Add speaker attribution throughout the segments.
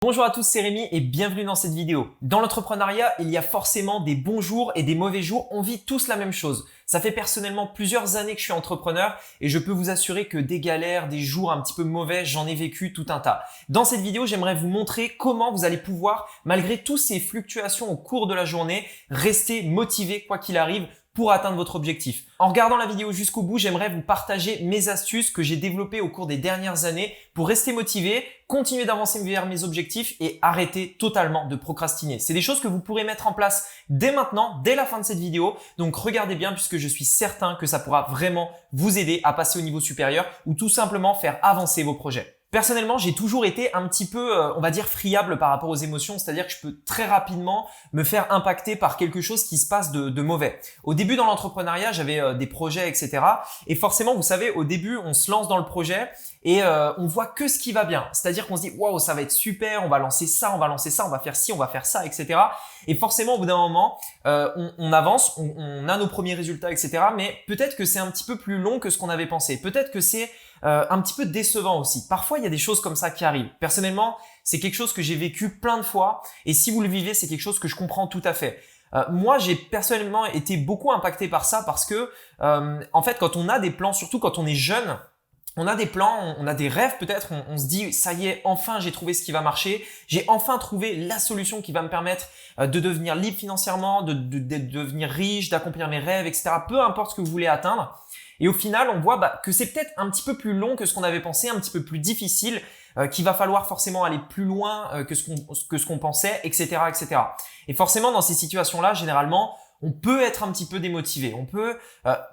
Speaker 1: Bonjour à tous, c'est Rémi et bienvenue dans cette vidéo. Dans l'entrepreneuriat, il y a forcément des bons jours et des mauvais jours. On vit tous la même chose. Ça fait personnellement plusieurs années que je suis entrepreneur et je peux vous assurer que des galères, des jours un petit peu mauvais, j'en ai vécu tout un tas. Dans cette vidéo, j'aimerais vous montrer comment vous allez pouvoir, malgré toutes ces fluctuations au cours de la journée, rester motivé quoi qu'il arrive pour atteindre votre objectif. En regardant la vidéo jusqu'au bout, j'aimerais vous partager mes astuces que j'ai développées au cours des dernières années pour rester motivé, continuer d'avancer vers mes objectifs et arrêter totalement de procrastiner. C'est des choses que vous pourrez mettre en place dès maintenant, dès la fin de cette vidéo. Donc regardez bien puisque je suis certain que ça pourra vraiment vous aider à passer au niveau supérieur ou tout simplement faire avancer vos projets. Personnellement, j'ai toujours été un petit peu, on va dire, friable par rapport aux émotions, c'est-à-dire que je peux très rapidement me faire impacter par quelque chose qui se passe de mauvais. Au début, dans l'entrepreneuriat, j'avais des projets, etc. Et forcément, vous savez, au début, on se lance dans le projet et on voit que ce qui va bien. C'est-à-dire qu'on se dit, waouh, ça va être super, on va lancer ça, on va lancer ça, on va faire ci, on va faire ça, etc. Et forcément, au bout d'un moment, on avance, on a nos premiers résultats, etc. Mais peut-être que c'est un petit peu plus long que ce qu'on avait pensé. Peut-être que c'est un petit peu décevant aussi. Parfois, il y a des choses comme ça qui arrivent. Personnellement, c'est quelque chose que j'ai vécu plein de fois et si vous le vivez, c'est quelque chose que je comprends tout à fait. Moi, j'ai personnellement été beaucoup impacté par ça parce que, en fait, quand on a des plans, surtout quand on est jeune, on a des plans, on a des rêves peut-être, on se dit ça y est, enfin j'ai trouvé ce qui va marcher, j'ai enfin trouvé la solution qui va me permettre de devenir libre financièrement, de devenir riche, d'accomplir mes rêves, etc. Peu importe ce que vous voulez atteindre. Et au final, on voit que c'est peut-être un petit peu plus long que ce qu'on avait pensé, un petit peu plus difficile, qu'il va falloir forcément aller plus loin que ce qu'on pensait, etc., etc. Et forcément, dans ces situations-là, généralement, on peut être un petit peu démotivé. On peut,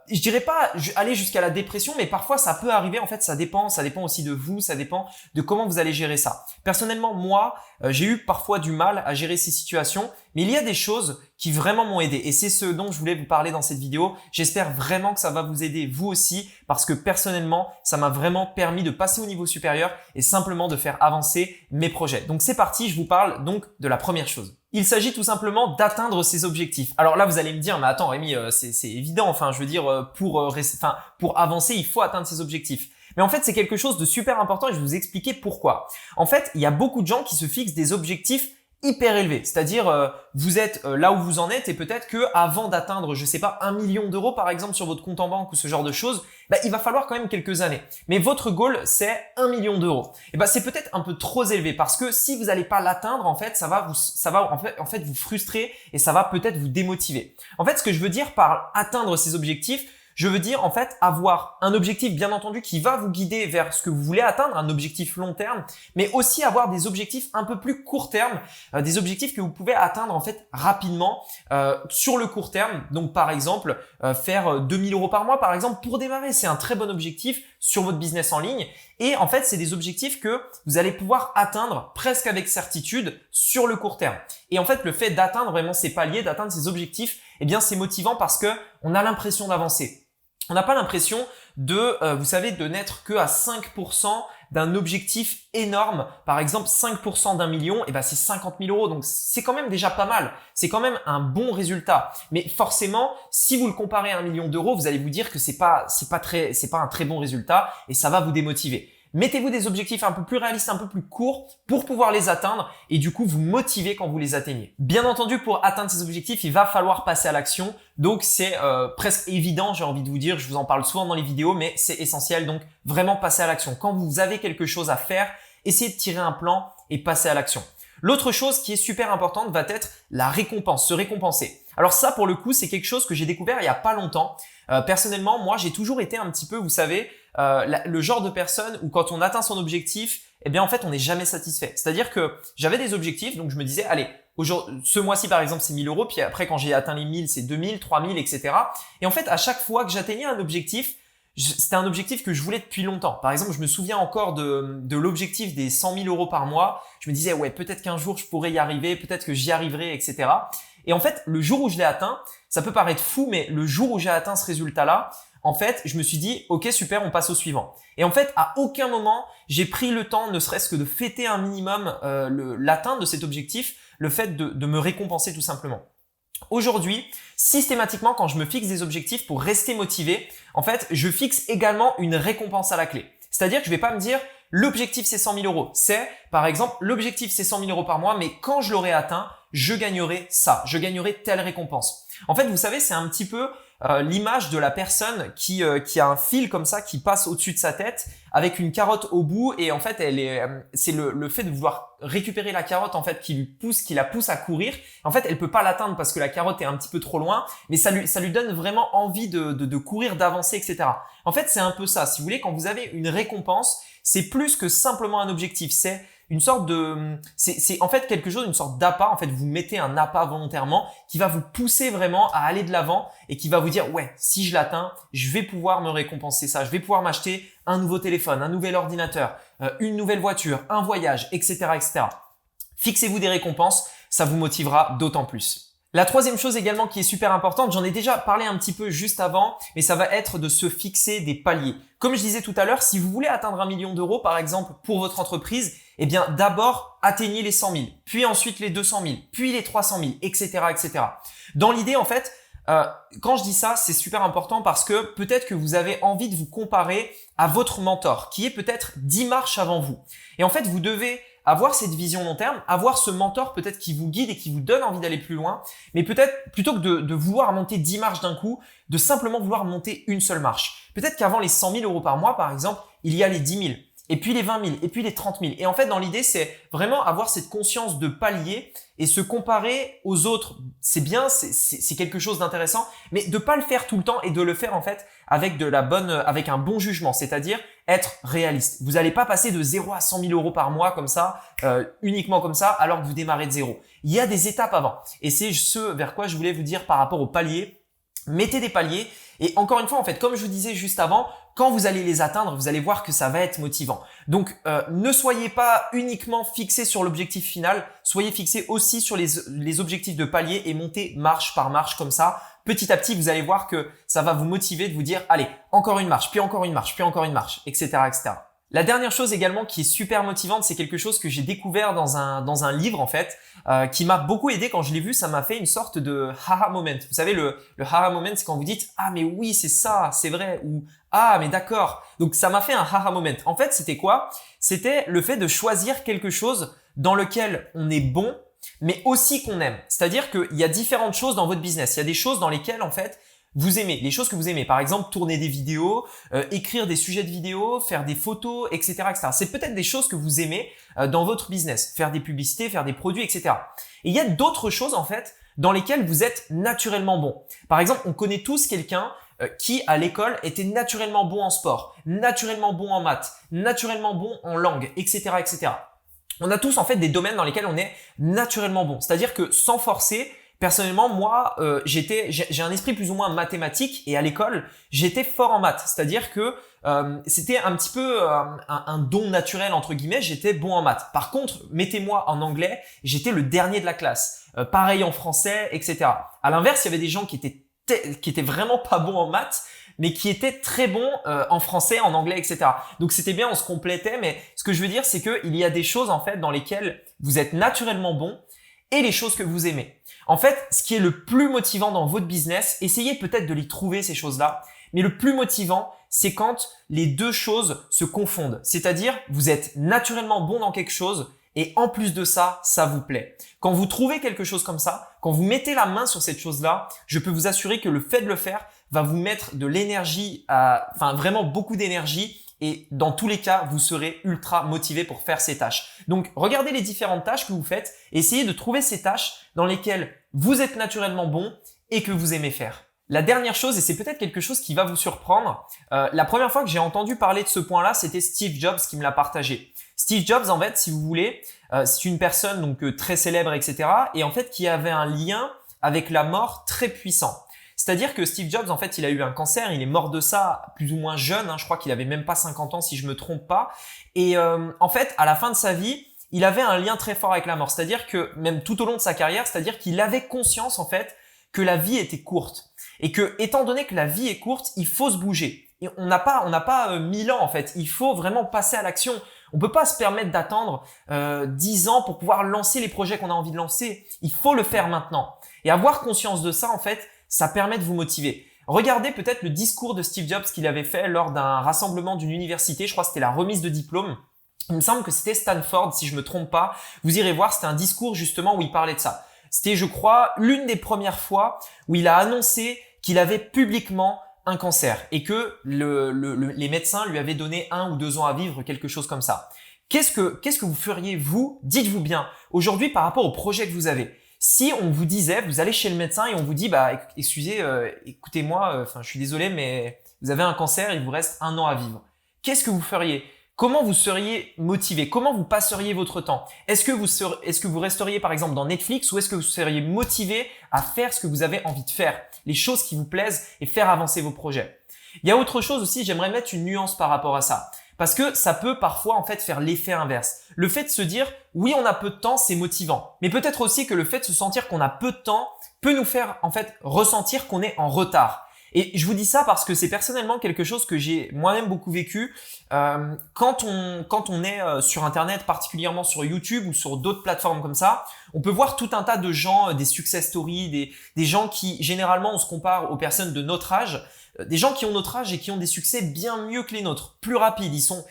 Speaker 1: je dirais pas aller jusqu'à la dépression, mais parfois ça peut arriver. En fait, ça dépend aussi de vous, ça dépend de comment vous allez gérer ça. Personnellement, moi, j'ai eu parfois du mal à gérer ces situations, mais il y a des choses qui vraiment m'ont aidé. Et c'est ce dont je voulais vous parler dans cette vidéo. J'espère vraiment que ça va vous aider vous aussi, parce que personnellement, ça m'a vraiment permis de passer au niveau supérieur et simplement de faire avancer mes projets. Donc c'est parti, je vous parle donc de la première chose. Il s'agit tout simplement d'atteindre ses objectifs. Alors là, vous allez me dire, mais attends Rémi, c'est évident. Enfin, je veux dire, pour avancer, il faut atteindre ses objectifs. Mais en fait, c'est quelque chose de super important et je vais vous expliquer pourquoi. En fait, il y a beaucoup de gens qui se fixent des objectifs hyper élevé, c'est-à-dire vous êtes là où vous en êtes et peut-être que avant d'atteindre, je sais pas, 1 million d'euros par exemple sur votre compte en banque ou ce genre de choses, il va falloir quand même quelques années. Mais votre goal c'est 1 million d'euros. Et c'est peut-être un peu trop élevé parce que si vous n'allez pas l'atteindre, en fait, ça va en fait vous frustrer et ça va peut-être vous démotiver. En fait, ce que je veux dire par atteindre ces objectifs, je veux dire en fait avoir un objectif bien entendu qui va vous guider vers ce que vous voulez atteindre, un objectif long terme, mais aussi avoir des objectifs un peu plus court terme, des objectifs que vous pouvez atteindre en fait rapidement sur le court terme. Donc par exemple faire 2000 euros par mois par exemple pour démarrer, c'est un très bon objectif sur votre business en ligne. Et en fait, c'est des objectifs que vous allez pouvoir atteindre presque avec certitude sur le court terme. Et en fait, le fait d'atteindre vraiment ces paliers, d'atteindre ces objectifs, eh bien, c'est motivant parce que on a l'impression d'avancer. On n'a pas l'impression de, vous savez, de n'être que à 5% d'un objectif énorme. Par exemple, 5% d'un million, c'est 50 000 euros. Donc, c'est quand même déjà pas mal. C'est quand même un bon résultat. Mais forcément, si vous le comparez à 1 million d'euros, vous allez vous dire que c'est pas un très bon résultat et ça va vous démotiver. Mettez-vous des objectifs un peu plus réalistes, un peu plus courts pour pouvoir les atteindre et du coup vous motiver quand vous les atteignez. Bien entendu, pour atteindre ces objectifs, il va falloir passer à l'action. Donc c'est presque évident, j'ai envie de vous dire, je vous en parle souvent dans les vidéos, mais c'est essentiel. Donc vraiment passer à l'action. Quand vous avez quelque chose à faire, essayez de tirer un plan et passer à l'action. L'autre chose qui est super importante va être la récompense, se récompenser. Alors ça, pour le coup, c'est quelque chose que j'ai découvert il y a pas longtemps. Personnellement, moi, j'ai toujours été un petit peu, vous savez, le genre de personne où quand on atteint son objectif, en fait, on n'est jamais satisfait. C'est-à-dire que j'avais des objectifs, donc je me disais, allez, ce mois-ci, par exemple, c'est 1000 euros, puis après, quand j'ai atteint les 1000, c'est 2000, 3000, etc. Et en fait, à chaque fois que j'atteignais un objectif, c'était un objectif que je voulais depuis longtemps. Par exemple, je me souviens encore de l'objectif des 100 000 euros par mois. Je me disais, ouais, peut-être qu'un jour, je pourrais y arriver, peut-être que j'y arriverai, etc. Et en fait, le jour où je l'ai atteint, ça peut paraître fou, mais le jour où j'ai atteint ce résultat-là, en fait, je me suis dit, ok, super, on passe au suivant. Et en fait, à aucun moment, j'ai pris le temps, ne serait-ce que de fêter un minimum l'atteinte de cet objectif, le fait de me récompenser tout simplement. Aujourd'hui, systématiquement, quand je me fixe des objectifs pour rester motivé, en fait, je fixe également une récompense à la clé. C'est-à-dire que je vais pas me dire, l'objectif c'est 100 000 euros. C'est, par exemple, l'objectif c'est 100 000 euros par mois, mais quand je l'aurai atteint, je gagnerai ça, je gagnerai telle récompense. En fait, vous savez, c'est un petit peu l'image de la personne qui a un fil comme ça qui passe au-dessus de sa tête avec une carotte au bout et en fait c'est le fait de vouloir récupérer la carotte en fait qui la pousse à courir. En fait, elle peut pas l'atteindre parce que la carotte est un petit peu trop loin, mais ça lui donne vraiment envie de courir, d'avancer, etc. En fait, c'est un peu ça. Si vous voulez, quand vous avez une récompense, c'est plus que simplement un objectif. C'est une sorte c'est en fait quelque chose, une sorte d'appât. En fait, vous mettez un appât volontairement qui va vous pousser vraiment à aller de l'avant et qui va vous dire, ouais, si je l'atteins, je vais pouvoir me récompenser ça. Je vais pouvoir m'acheter un nouveau téléphone, un nouvel ordinateur, une nouvelle voiture, un voyage, etc., etc. Fixez-vous des récompenses, ça vous motivera d'autant plus. La troisième chose également qui est super importante, j'en ai déjà parlé un petit peu juste avant, mais ça va être de se fixer des paliers. Comme je disais tout à l'heure, si vous voulez atteindre 1 million d'euros par exemple pour votre entreprise, eh bien d'abord atteignez les 100 000, puis ensuite les 200 000, puis les 300 000, etc., etc. Dans l'idée en fait, quand je dis ça, c'est super important parce que peut-être que vous avez envie de vous comparer à votre mentor qui est peut-être 10 marches avant vous. Et en fait, vous devez avoir cette vision long terme, avoir ce mentor peut-être qui vous guide et qui vous donne envie d'aller plus loin, mais peut-être plutôt que de vouloir monter 10 marches d'un coup, de simplement vouloir monter une seule marche. Peut-être qu'avant les 100 000 euros par mois, par exemple, il y a les 10 000, et puis les 20 000, et puis les 30 000. Et en fait, dans l'idée, c'est vraiment avoir cette conscience de palier et se comparer aux autres. C'est bien, c'est quelque chose d'intéressant, mais de pas le faire tout le temps et de le faire en fait avec avec un bon jugement, c'est-à-dire être réaliste. Vous n'allez pas passer de 0 à 100 000 euros par mois comme ça, uniquement comme ça, alors que vous démarrez de zéro. Il y a des étapes avant. Et c'est ce vers quoi je voulais vous dire par rapport aux paliers. Mettez des paliers. Et encore une fois, en fait, comme je vous disais juste avant, quand vous allez les atteindre, vous allez voir que ça va être motivant. Donc, ne soyez pas uniquement fixé sur l'objectif final, soyez fixé aussi sur les objectifs de palier et montez marche par marche comme ça. Petit à petit, vous allez voir que ça va vous motiver de vous dire, allez, encore une marche, puis encore une marche, puis encore une marche, etc., etc. La dernière chose également qui est super motivante, c'est quelque chose que j'ai découvert dans un livre en fait, qui m'a beaucoup aidé quand je l'ai vu. Ça m'a fait une sorte de haha moment. Vous savez, le haha moment, c'est quand vous dites ah mais oui c'est ça, c'est vrai, ou ah mais d'accord. Donc ça m'a fait un haha moment. En fait, c'était quoi? C'était le fait de choisir quelque chose dans lequel on est bon, mais aussi qu'on aime. C'est-à-dire qu'il y a différentes choses dans votre business. Il y a des choses dans lesquelles en fait vous aimez, les choses que vous aimez. Par exemple, tourner des vidéos, écrire des sujets de vidéos, faire des photos, etc., etc. C'est peut-être des choses que vous aimez dans votre business, faire des publicités, faire des produits, etc. Et il y a d'autres choses en fait dans lesquelles vous êtes naturellement bon. Par exemple, on connaît tous quelqu'un qui à l'école était naturellement bon en sport, naturellement bon en maths, naturellement bon en langue, etc., etc. On a tous en fait des domaines dans lesquels on est naturellement bon. C'est-à-dire que sans forcer, personnellement, moi, j'ai un esprit plus ou moins mathématique et à l'école, j'étais fort en maths. C'est-à-dire que c'était un petit peu un don naturel entre guillemets. J'étais bon en maths. Par contre, mettez-moi en anglais, j'étais le dernier de la classe. Pareil en français, etc. À l'inverse, il y avait des gens qui étaient vraiment pas bons en maths, mais qui étaient très bons en français, en anglais, etc. Donc c'était bien, on se complétait. Mais ce que je veux dire, c'est que il y a des choses en fait dans lesquelles vous êtes naturellement bon et les choses que vous aimez. En fait, ce qui est le plus motivant dans votre business, essayez peut-être de les trouver ces choses-là, mais le plus motivant, c'est quand les deux choses se confondent. C'est-à-dire, vous êtes naturellement bon dans quelque chose et en plus de ça, ça vous plaît. Quand vous trouvez quelque chose comme ça, quand vous mettez la main sur cette chose-là, je peux vous assurer que le fait de le faire va vous mettre de l'énergie, enfin vraiment beaucoup d'énergie. Et dans tous les cas, vous serez ultra motivé pour faire ces tâches. Donc, regardez les différentes tâches que vous faites et essayez de trouver ces tâches dans lesquelles vous êtes naturellement bon et que vous aimez faire. La dernière chose, et c'est peut-être quelque chose qui va vous surprendre, la première fois que j'ai entendu parler de ce point-là, c'était Steve Jobs qui me l'a partagé. Steve Jobs, en fait, si vous voulez, c'est une personne donc très célèbre, etc. et en fait qui avait un lien avec la mort très puissant. C'est-à-dire que Steve Jobs, en fait, il a eu un cancer, il est mort de ça plus ou moins jeune, je crois qu'il avait même pas 50 ans si je me trompe pas. Et en fait, à la fin de sa vie, il avait un lien très fort avec la mort. C'est-à-dire que même tout au long de sa carrière, c'est-à-dire qu'il avait conscience en fait que la vie était courte et que étant donné que la vie est courte, il faut se bouger. Et on n'a pas 1000 ans en fait. Il faut vraiment passer à l'action. On peut pas se permettre d'attendre 10 ans pour pouvoir lancer les projets qu'on a envie de lancer. Il faut le faire maintenant. Et avoir conscience de ça en fait, ça permet de vous motiver. Regardez peut-être le discours de Steve Jobs qu'il avait fait lors d'un rassemblement d'une université. Je crois que c'était la remise de diplôme. Il me semble que c'était Stanford, si je me trompe pas. Vous irez voir, c'était un discours justement où il parlait de ça. C'était, je crois, l'une des premières fois où il a annoncé qu'il avait publiquement un cancer et que les médecins lui avaient donné 1 ou 2 ans à vivre, quelque chose comme ça. Qu'est-ce que vous feriez vous? Dites-vous bien, aujourd'hui par rapport au projet que vous avez. Si on vous disait, vous allez chez le médecin et on vous dit, bah excusez, écoutez-moi, je suis désolé, mais vous avez un cancer, il vous reste 1 an à vivre. Qu'est-ce que vous feriez? Comment vous seriez motivé? Comment vous passeriez votre temps? Est-ce que vous resteriez par exemple dans Netflix ou est-ce que vous seriez motivé à faire ce que vous avez envie de faire? Les choses qui vous plaisent et faire avancer vos projets. Il y a autre chose aussi, j'aimerais mettre une nuance par rapport à ça. Parce que ça peut parfois en fait faire l'effet inverse. Le fait de se dire oui on a peu de temps c'est motivant. Mais peut-être aussi que le fait de se sentir qu'on a peu de temps peut nous faire en fait ressentir qu'on est en retard. Et je vous dis ça parce que c'est personnellement quelque chose que j'ai moi-même beaucoup vécu. Quand on est sur Internet, particulièrement sur YouTube ou sur d'autres plateformes comme ça, on peut voir tout un tas de gens, des success stories, des gens qui généralement on se compare aux personnes de notre âge. Des gens qui ont notre âge et qui ont des succès bien mieux que les nôtres, plus rapides, ils sont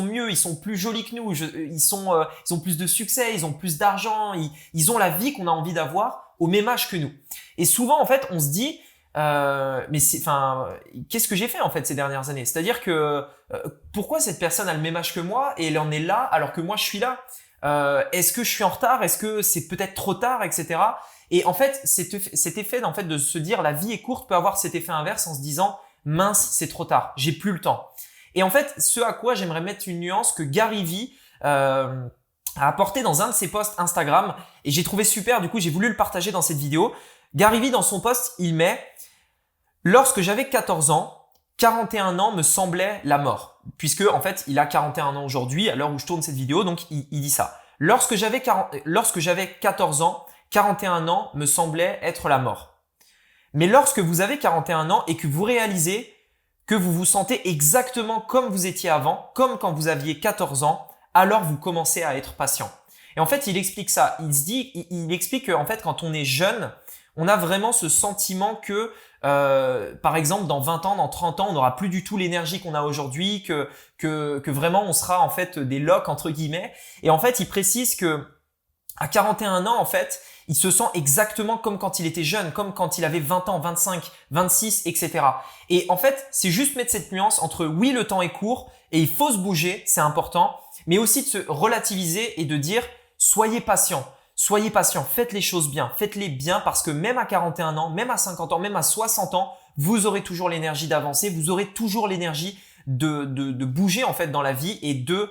Speaker 1: mieux, ils sont plus jolis que nous, ils ont plus de succès, ils ont plus d'argent, ils ont la vie qu'on a envie d'avoir au même âge que nous. Et souvent en fait, on se dit qu'est-ce que j'ai fait en fait ces dernières années? C'est-à-dire que pourquoi cette personne a le même âge que moi et elle en est là alors que moi je suis là? Est-ce que je suis en retard? Est-ce que c'est peut-être trop tard, etc. Et en fait, cet effet en fait de se dire la vie est courte peut avoir cet effet inverse en se disant mince, c'est trop tard, j'ai plus le temps. Et en fait, ce à quoi j'aimerais mettre une nuance que Gary Vee a apporté dans un de ses posts Instagram et j'ai trouvé super, du coup j'ai voulu le partager dans cette vidéo. Gary Vee dans son post, il met « Lorsque j'avais 14 ans, 41 ans me semblait la mort. » Puisque en fait, il a 41 ans aujourd'hui à l'heure où je tourne cette vidéo, donc il dit ça. Lorsque j'avais 14 ans, 41 ans me semblait être la mort. Mais lorsque vous avez 41 ans et que vous réalisez que vous vous sentez exactement comme vous étiez avant, comme quand vous aviez 14 ans, alors vous commencez à être patient. Et en fait, il explique ça. Il explique qu'en fait, quand on est jeune, on a vraiment ce sentiment que, par exemple, dans 20 ans, dans 30 ans, on n'aura plus du tout l'énergie qu'on a aujourd'hui, que vraiment on sera en fait des locs entre guillemets. Et en fait, il précise que à 41 ans, en fait, il se sent exactement comme quand il était jeune, comme quand il avait 20 ans, 25, 26, etc. Et en fait, c'est juste mettre cette nuance entre oui, le temps est court et il faut se bouger, c'est important, mais aussi de se relativiser et de dire soyez patient. Soyez patient, faites les choses bien, faites-les bien parce que même à 41 ans, même à 50 ans, même à 60 ans, vous aurez toujours l'énergie d'avancer, vous aurez toujours l'énergie de bouger en fait dans la vie et de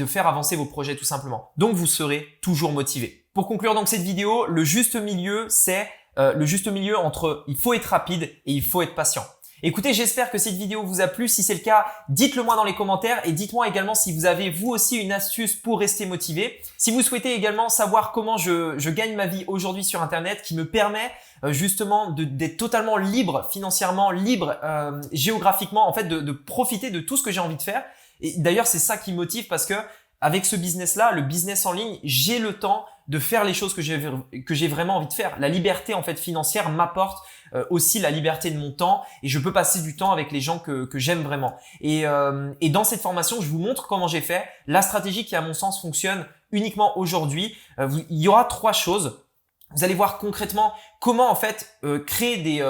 Speaker 1: faire avancer vos projets tout simplement. Donc vous serez toujours motivé. Pour conclure donc cette vidéo, le juste milieu c'est le juste milieu entre il faut être rapide et il faut être patient. Écoutez, j'espère que cette vidéo vous a plu. Si c'est le cas, dites-le moi dans les commentaires et dites-moi également si vous avez vous aussi une astuce pour rester motivé. Si vous souhaitez également savoir comment je gagne ma vie aujourd'hui sur Internet qui me permet justement d'être totalement libre financièrement, libre géographiquement, en fait de profiter de tout ce que j'ai envie de faire. Et d'ailleurs, c'est ça qui me motive parce que avec ce business-là, le business en ligne, j'ai le temps de faire les choses que j'ai vraiment envie de faire. La liberté en fait financière m'apporte aussi la liberté de mon temps et je peux passer du temps avec les gens que j'aime vraiment. Et dans cette formation, je vous montre comment j'ai fait. La stratégie qui à mon sens fonctionne uniquement aujourd'hui. Il y aura 3 choses. Vous allez voir concrètement comment en fait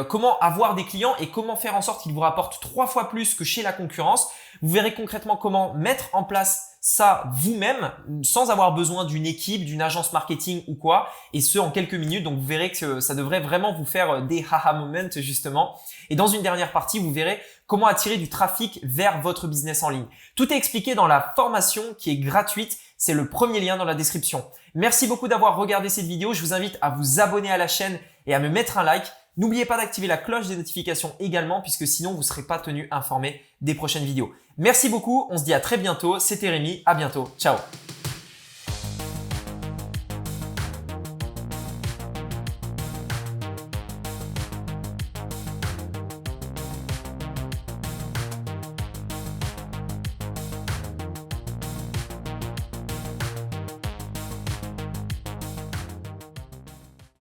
Speaker 1: comment avoir des clients et comment faire en sorte qu'ils vous rapportent 3 fois plus que chez la concurrence. Vous verrez concrètement comment mettre en place ça vous-même sans avoir besoin d'une équipe, d'une agence marketing ou quoi, et ce en quelques minutes. Donc vous verrez que ça devrait vraiment vous faire des haha moments justement. Et dans une dernière partie, vous verrez comment attirer du trafic vers votre business en ligne. Tout est expliqué dans la formation qui est gratuite. C'est le premier lien dans la description. Merci beaucoup d'avoir regardé cette vidéo. Je vous invite à vous abonner à la chaîne et à me mettre un like. N'oubliez pas d'activer la cloche des notifications également puisque sinon vous ne serez pas tenu informé des prochaines vidéos. Merci beaucoup, on se dit à très bientôt. C'était Rémi, à bientôt. Ciao.